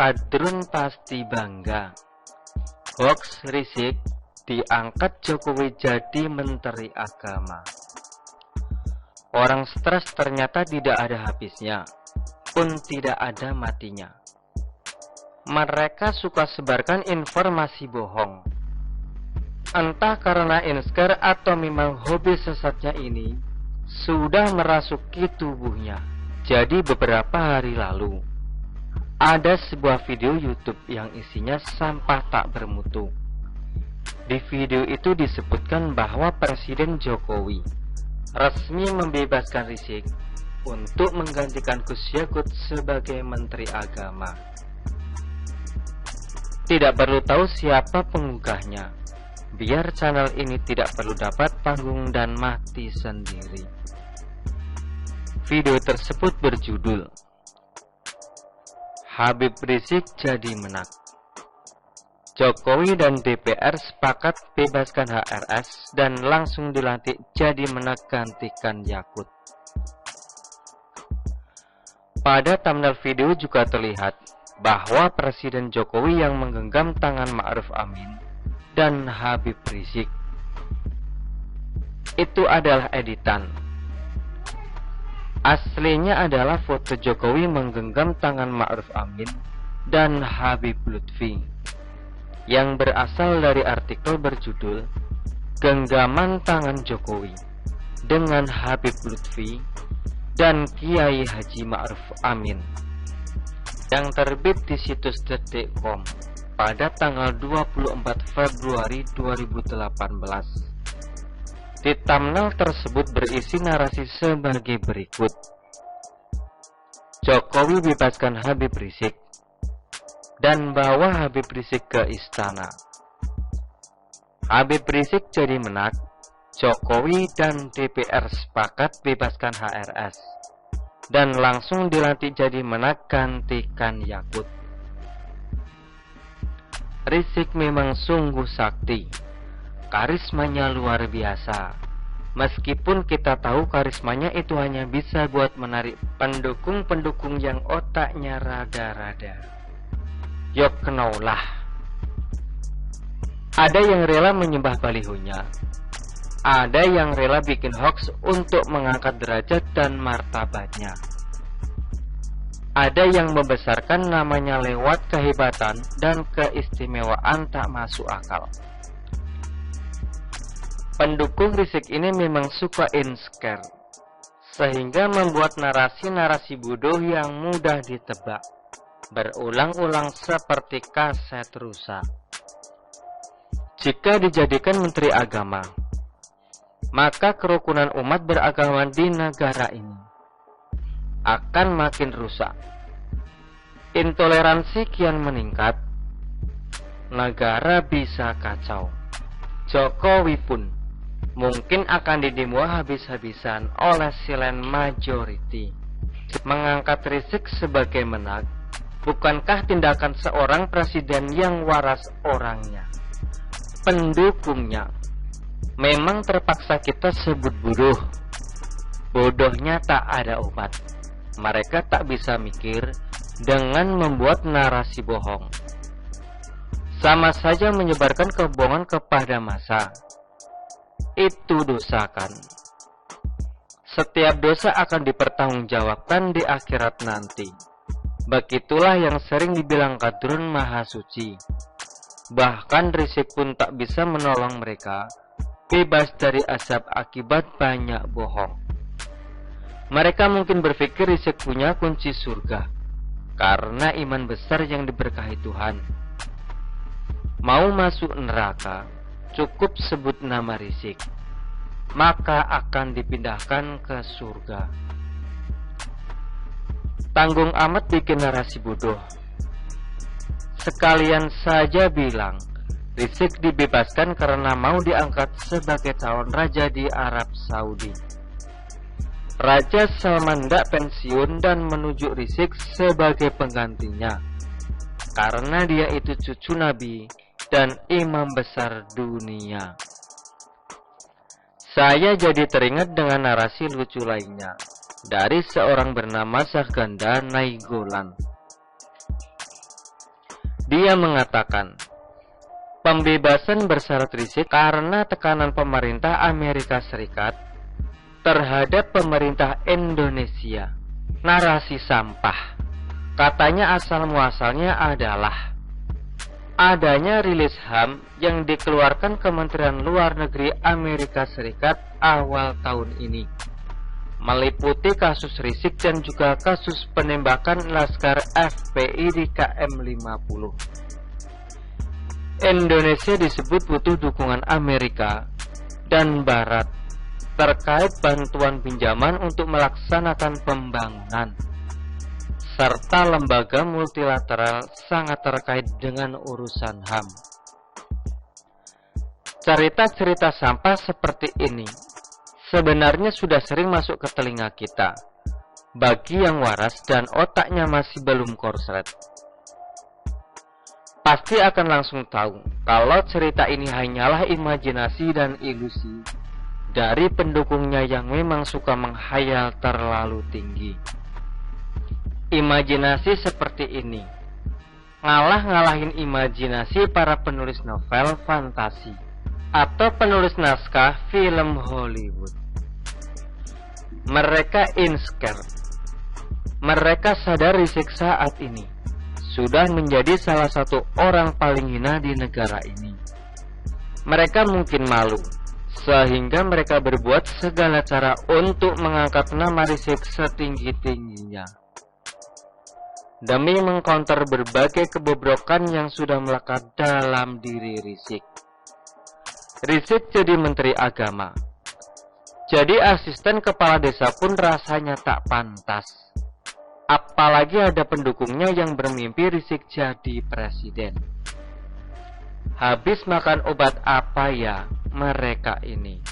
Kadrun pasti bangga. Hoax Rizik diangkat Jokowi jadi Menteri Agama. Orang stres ternyata tidak ada habisnya, pun tidak ada matinya. Mereka suka sebarkan informasi bohong. Entah karena insecure atau memang hobi sesatnya ini sudah merasuki tubuhnya. Jadi beberapa hari lalu ada sebuah video YouTube yang isinya sampah tak bermutu. Di video itu disebutkan bahwa Presiden Jokowi resmi membebaskan Rizik untuk menggantikan Gus Yakut sebagai Menteri Agama. Tidak perlu tahu siapa pengunggahnya, biar channel ini tidak perlu dapat panggung dan mati sendiri. Video tersebut berjudul Habib Rizik jadi menak. Jokowi dan DPR sepakat bebaskan HRS dan langsung dilantik jadi menak gantikan Yakut. Pada thumbnail video juga terlihat bahwa Presiden Jokowi yang menggenggam tangan Ma'ruf Amin dan Habib Rizik. Itu adalah editan. Aslinya adalah foto Jokowi menggenggam tangan Ma'ruf Amin dan Habib Lutfi yang berasal dari artikel berjudul Genggaman Tangan Jokowi dengan Habib Lutfi dan Kiai Haji Ma'ruf Amin yang terbit di situs detik.com pada tanggal 24 Februari 2018. Di thumbnail tersebut berisi narasi sebagai berikut. Jokowi bebaskan Habib Rizik dan bawa Habib Rizik ke istana. Habib Rizik jadi menak. Jokowi dan DPR sepakat bebaskan HRS dan langsung dilantik jadi menak gantikan Yakut. Rizik memang sungguh sakti. Karismanya luar biasa. Meskipun kita tahu karismanya itu hanya bisa buat menarik pendukung-pendukung yang otaknya rada-rada. Yok kenaulah. Ada yang rela menyembah balihonya. Ada yang rela bikin hoax untuk mengangkat derajat dan martabatnya. Ada yang membesarkan namanya lewat kehebatan dan keistimewaan tak masuk akal. Pendukung Rizik ini memang suka insecure, sehingga membuat narasi-narasi bodoh yang mudah ditebak, berulang-ulang seperti kaset rusak. Jika dijadikan Menteri Agama, maka kerukunan umat beragama di negara ini akan makin rusak. Intoleransi kian meningkat, negara bisa kacau. Jokowi pun mungkin akan didemo habis-habisan oleh silent majority. Mengangkat Rizik sebagai menak, bukankah tindakan seorang presiden yang waras orangnya, pendukungnya? Memang terpaksa kita sebut bodoh. Bodohnya tak ada obat. Mereka tak bisa mikir dengan membuat narasi bohong. Sama saja menyebarkan kebohongan kepada massa. Itu dosa kan? Setiap dosa akan dipertanggungjawabkan di akhirat nanti. Begitulah yang sering dibilang Kadrun Maha Suci. Bahkan Rizik pun tak bisa menolong mereka bebas dari azab akibat banyak bohong. Mereka mungkin berpikir Rizik punya kunci surga karena iman besar yang diberkahi Tuhan. Mau masuk neraka, cukup sebut nama Rizik, maka akan dipindahkan ke surga. Tanggung amat bikin narasi bodoh. Sekalian saja bilang Rizik dibebaskan karena mau diangkat sebagai calon raja di Arab Saudi. Raja Salman tidak pensiun dan menunjuk Rizik sebagai penggantinya karena dia itu cucu Nabi dan imam besar dunia. Saya jadi teringat dengan narasi lucu lainnya dari seorang bernama Sarganda Nainggolan. Dia mengatakan, pembebasan bersyarat Rizik karena tekanan pemerintah Amerika Serikat terhadap pemerintah Indonesia. Narasi sampah. Katanya asal muasalnya adalah adanya rilis HAM yang dikeluarkan Kementerian Luar Negeri Amerika Serikat awal tahun ini, meliputi kasus Rizik dan juga kasus penembakan Laskar FPI di KM 50. Indonesia disebut butuh dukungan Amerika dan Barat terkait bantuan pinjaman untuk melaksanakan pembangunan, serta lembaga multilateral sangat terkait dengan urusan HAM. Cerita-cerita sampah seperti ini sebenarnya sudah sering masuk ke telinga kita, bagi yang waras dan otaknya masih belum korslet. Pasti akan langsung tahu kalau cerita ini hanyalah imajinasi dan ilusi dari pendukungnya yang memang suka menghayal terlalu tinggi. Imajinasi seperti ini ngalah-ngalahin imajinasi para penulis novel fantasi atau penulis naskah film Hollywood. Mereka insecure. Mereka sadar Rizik saat ini sudah menjadi salah satu orang paling hina di negara ini. Mereka mungkin malu, sehingga mereka berbuat segala cara untuk mengangkat nama Rizik setinggi-tingginya, demi mengcounter berbagai kebobrokan yang sudah melekat dalam diri Rizik. Rizik jadi Menteri Agama, jadi asisten kepala desa pun rasanya tak pantas. Apalagi ada pendukungnya yang bermimpi Rizik jadi presiden. Habis makan obat apa ya mereka ini?